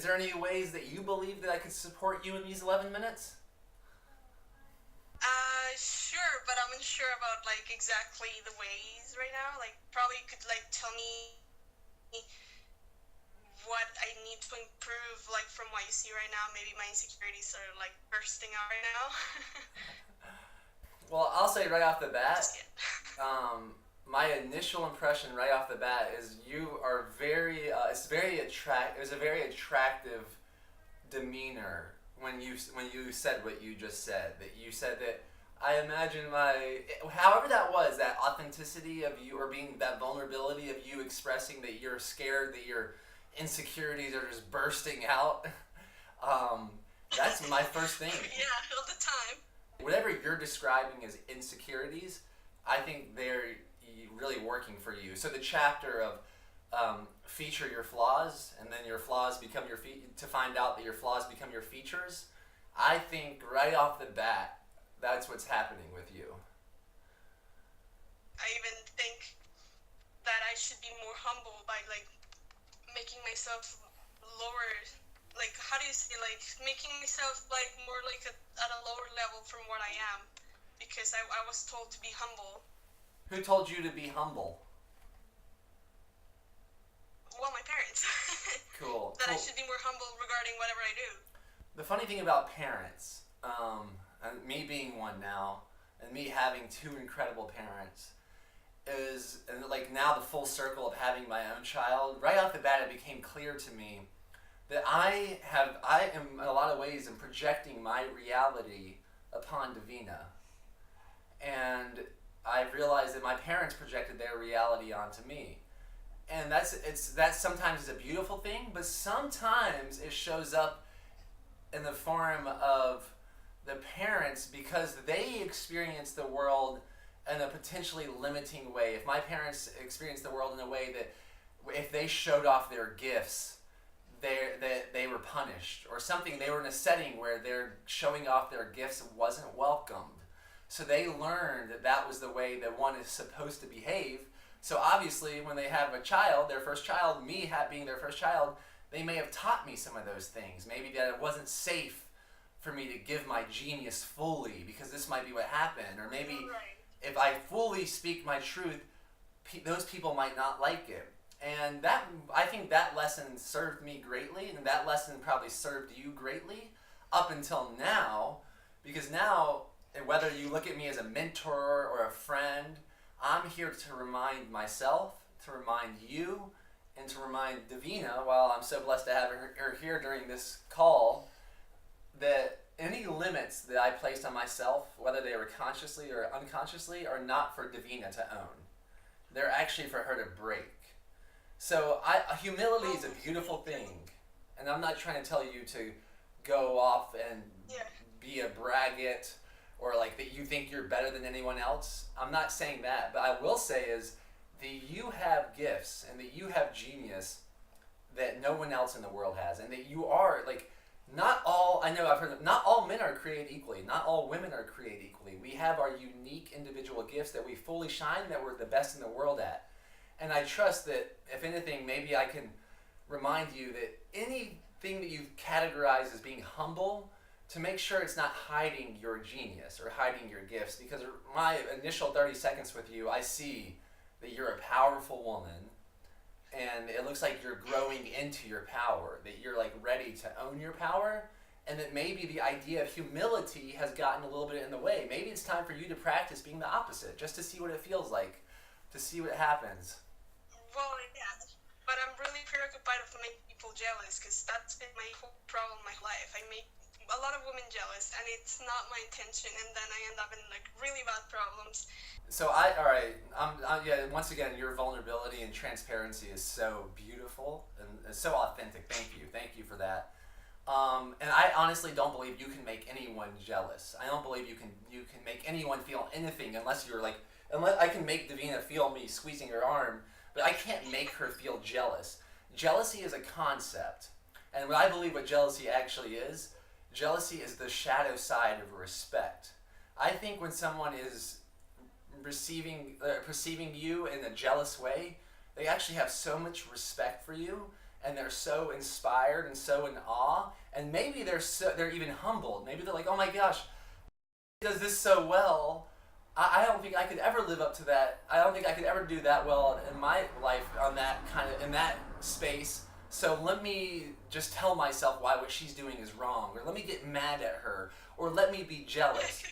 there any ways that you believe that I could support you in these 11 minutes? Sure, but I'm unsure about like exactly the ways right now. Like, probably you could like tell me what I need to improve, like from what you see right now. Maybe my insecurities are like bursting out right now. Well, I'll say right off the Just bat, yet. my initial impression right off the bat is you are very. It was a very attractive demeanor when you said what you just said. That you said that I imagine however that was, that authenticity of you, or being that vulnerability of you expressing that you're scared, that your insecurities are just bursting out. um, that's my first thing. Yeah, all the time. Whatever you're describing as insecurities, I think they're really working for you. So the chapter of feature your flaws, and then your flaws become to find out that your flaws become your features. I think right off the bat, that's what's happening with you. I even think that I should be more humble by like making myself lower. Like, how do you say, like making myself like more like at a lower level from what I am, because I was told to be humble. Who told you to be humble? Well, my parents. Cool. That I Cool. should be more humble regarding whatever I do. The funny thing about parents, and me being one now, and me having two incredible parents, is, and like now the full circle of having my own child, right off the bat it became clear to me that I am in a lot of ways am projecting my reality upon Davina. And I realized that my parents projected their reality onto me. And that sometimes is a beautiful thing, but sometimes it shows up in the form of the parents, because they experience the world in a potentially limiting way. If my parents experienced the world in a way that if they showed off their gifts, they were punished, or something, they were in a setting where their showing off their gifts wasn't welcomed. So they learned that was the way that one is supposed to behave. So obviously when they have a child, their first child, being their first child, they may have taught me some of those things. Maybe that it wasn't safe for me to give my genius fully, because this might be what happened. Or maybe if I fully speak my truth, those people might not like it. And I think that lesson served me greatly, and that lesson probably served you greatly up until now, because now, whether you look at me as a mentor or a friend, I'm here to remind myself, to remind you, and to remind Davina, while I'm so blessed to have her here during this call, that any limits that I placed on myself, whether they were consciously or unconsciously, are not for Davina to own. They're actually for her to break. So humility is a beautiful thing, and I'm not trying to tell you to go off and be a braggart, or like that you think you're better than anyone else. I'm not saying that, but I will say is that you have gifts and that you have genius that no one else in the world has, and that you are like, not all, I know I've heard that not all men are created equally, not all women are created equally. We have our unique individual gifts that we fully shine, that we're the best in the world at. And I trust that, if anything, maybe I can remind you that anything that you categorize as being humble, to make sure it's not hiding your genius or hiding your gifts. Because my initial 30 seconds with you, I see that you're a powerful woman, and it looks like you're growing into your power, that you're like ready to own your power, and that maybe the idea of humility has gotten a little bit in the way. Maybe it's time for you to practice being the opposite, just to see what it feels like, to see what happens. Well, yeah, but I'm really preoccupied with making people jealous, because that's been my whole problem in my life. I make a lot of women jealous, and it's not my intention, and then I end up in like really bad problems. So once again, your vulnerability and transparency is so beautiful and so authentic. Thank you for that. And I honestly don't believe you can make anyone jealous. I don't believe you can make anyone feel anything unless I can make Davina feel me squeezing her arm, but I can't make her feel jealous. Jealousy is a concept, and what I believe what jealousy actually is the shadow side of respect. I think when someone is perceiving you in a jealous way, they actually have so much respect for you, and they're so inspired and so in awe, and maybe they're even humbled. Maybe they're like, oh my gosh, he does this so well. I don't think I could ever live up to that. I don't think I could ever do that well in my life on that kind of in that space. So let me just tell myself why what she's doing is wrong, or let me get mad at her, or let me be jealous.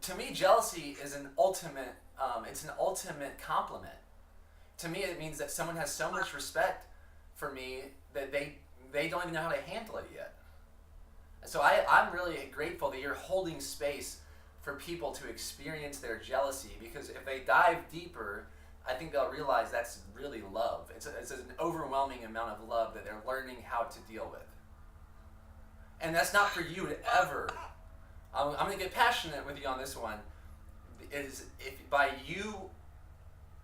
To me, jealousy is an ultimate. It's an ultimate compliment. To me, it means that someone has so much respect for me that they don't even know how to handle it yet. So I'm really grateful that you're holding space for people to experience their jealousy, because if they dive deeper, I think they'll realize that's really love. It's an overwhelming amount of love that they're learning how to deal with. And that's not for you to ever. I'm going to get passionate with you on this one. Is if by you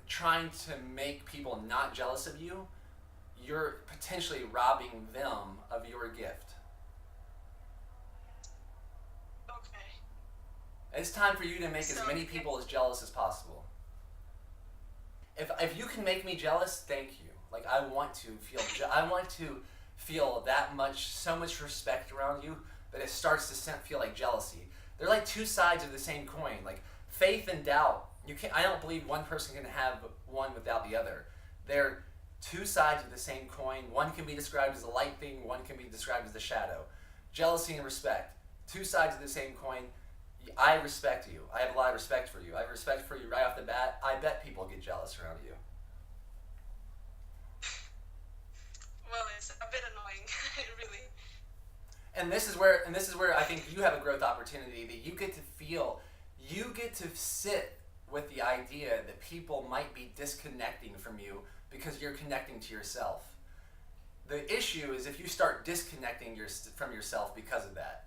trying to make people not jealous of you, you're potentially robbing them of your gift. It's time for you to make as many people as jealous as possible. If you can make me jealous, thank you. Like I want to feel that much, so much respect around you that it starts to feel like jealousy. They're like two sides of the same coin. Like faith and doubt. I don't believe one person can have one without the other. They're two sides of the same coin. One can be described as the light thing. One can be described as the shadow. Jealousy and respect. Two sides of the same coin. I respect you. I have a lot of respect for you. I have respect for you right off the bat. I bet people get jealous around you. Well, it's a bit annoying, really. And this is where I think you have a growth opportunity, that you get to sit with the idea that people might be disconnecting from you because you're connecting to yourself. The issue is if you start disconnecting from yourself because of that.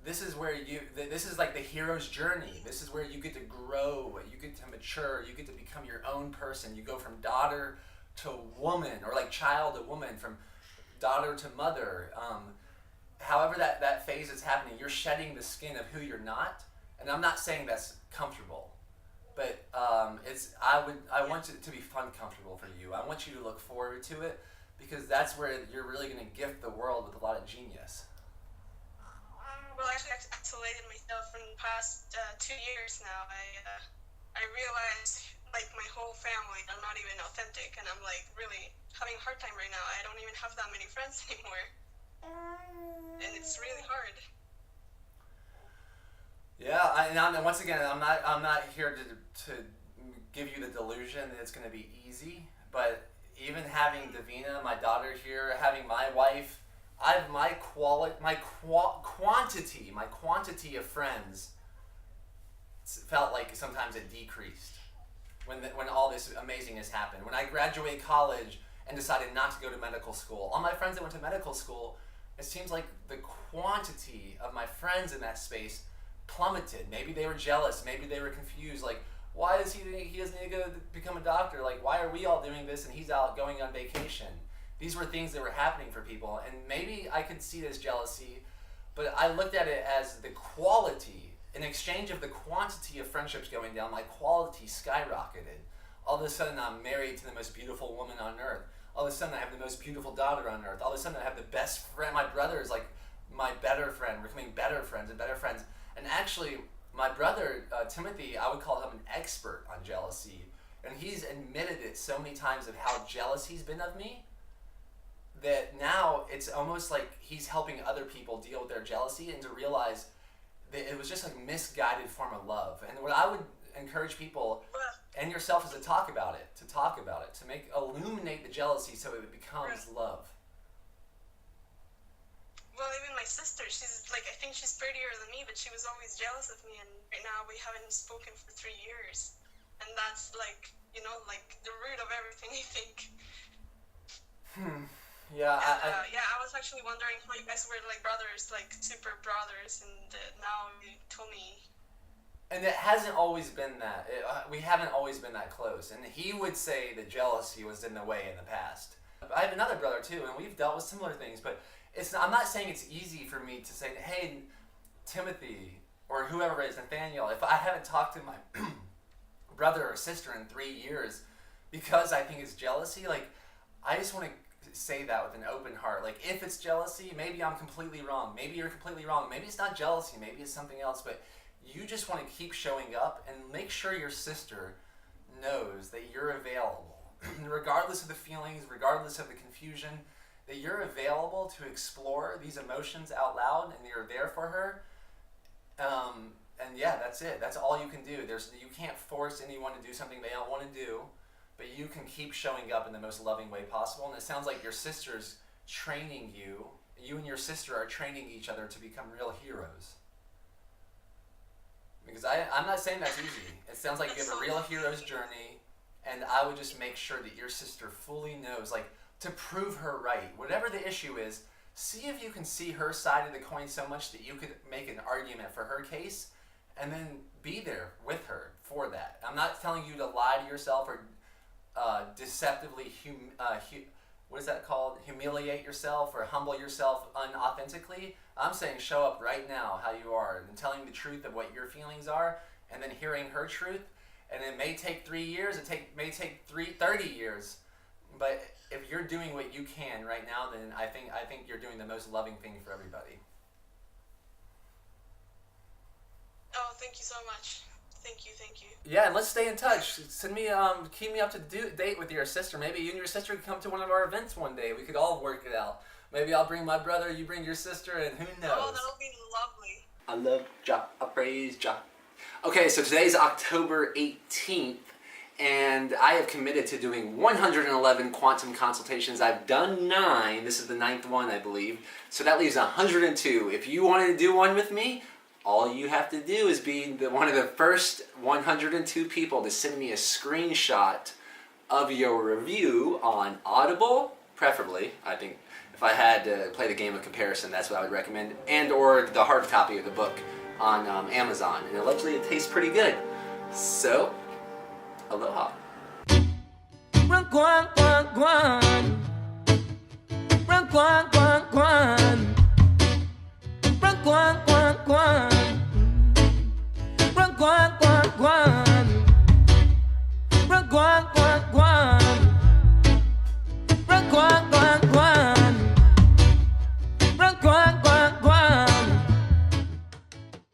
This is where this is like the hero's journey. This is where you get to grow, you get to mature, you get to become your own person. You go from daughter to woman, or like child to woman, from daughter to mother. However that phase is happening, you're shedding the skin of who you're not. And I'm not saying that's comfortable, but I want it to be fun, comfortable for you. I want you to look forward to it, because that's where you're really going to gift the world with a lot of genius. Well, actually, I've isolated myself in the past 2 years now. I realized, like, my whole family are not even authentic, and I'm, like, really having a hard time right now. I don't even have that many friends anymore. And it's really hard. Yeah, and once again, I'm not here to give you the delusion that it's going to be easy, but even having Davina, my daughter here, having my wife, my quantity of friends felt like sometimes it decreased when all this amazing has happened. When I graduated college and decided not to go to medical school, all my friends that went to medical school, it seems like the quantity of my friends in that space plummeted. Maybe they were jealous. Maybe they were confused. Like, why does he doesn't need to go become a doctor? Like, why are we all doing this and he's out going on vacation? These were things that were happening for people, and maybe I could see it as jealousy, but I looked at it as the quality. In exchange of the quantity of friendships going down, my quality skyrocketed. All of a sudden, I'm married to the most beautiful woman on earth. All of a sudden, I have the most beautiful daughter on earth. All of a sudden, I have the best friend. My brother is like my better friend. We're becoming better friends and better friends. And actually, my brother, Timothy, I would call him an expert on jealousy. And he's admitted it so many times of how jealous he's been of me, that now it's almost like he's helping other people deal with their jealousy and to realize that it was just a misguided form of love. And what I would encourage people and yourself is to talk about it, to illuminate the jealousy so it becomes love. Well, even my sister, she's like, I think she's prettier than me, but she was always jealous of me, and right now we haven't spoken for 3 years. And that's like, like the root of everything, I think. Yeah, I was actually wondering how you guys were like brothers, like super brothers, and now you told me. And it hasn't always been that. We haven't always been that close. And he would say that jealousy was in the way in the past. I have another brother too, and we've dealt with similar things, but I'm not saying it's easy for me to say, hey, Timothy, or whoever it is, Nathaniel, if I haven't talked to my brother or sister in 3 years because I think it's jealousy, like, I just want to say that with an open heart. Like, if it's jealousy, maybe I'm completely wrong. Maybe you're completely wrong. Maybe it's not jealousy. Maybe it's something else. But you just want to keep showing up and make sure your sister knows that you're available. Regardless of the feelings, regardless of the confusion, that you're available to explore these emotions out loud and you're there for her. And yeah, that's it. That's all you can do. You can't force anyone to do something they don't want to do, but you can keep showing up in the most loving way possible. And it sounds like your sister's training you. You and your sister are training each other to become real heroes. Because I'm not saying that's easy. It sounds like you have a real hero's journey, and I would just make sure that your sister fully knows, like, to prove her right. Whatever the issue is, see if you can see her side of the coin so much that you could make an argument for her case, and then be there with her for that. I'm not telling you to lie to yourself or deceptively, what is that called? Humiliate yourself or humble yourself unauthentically. I'm saying show up right now how you are and telling the truth of what your feelings are, and then hearing her truth. And it may take 3 years, may take 30 years, but if you're doing what you can right now, then I think you're doing the most loving thing for everybody. Oh, thank you so much. Thank you. Yeah, and let's stay in touch. Send me, keep me up to date with your sister. Maybe you and your sister could come to one of our events one day. We could all work it out. Maybe I'll bring my brother, you bring your sister, and who knows? Oh, that'll be lovely. I love Ja. I praise Ja. Okay, so today's October 18th, and I have committed to doing 111 quantum consultations. I've done 9. This is the 9th one, I believe. So that leaves 102. If you wanted to do one with me, all you have to do is be one of the first 102 people to send me a screenshot of your review on Audible, preferably. I think if I had to play the game of comparison, that's what I would recommend. And or the hard copy of the book on Amazon. And allegedly it tastes pretty good. So, aloha. Run, guan, guan, guan. Run, guan, guan, guan. Run, guan, guan, guan. Run, guan, guan, guan. Run, guan, guan, guan.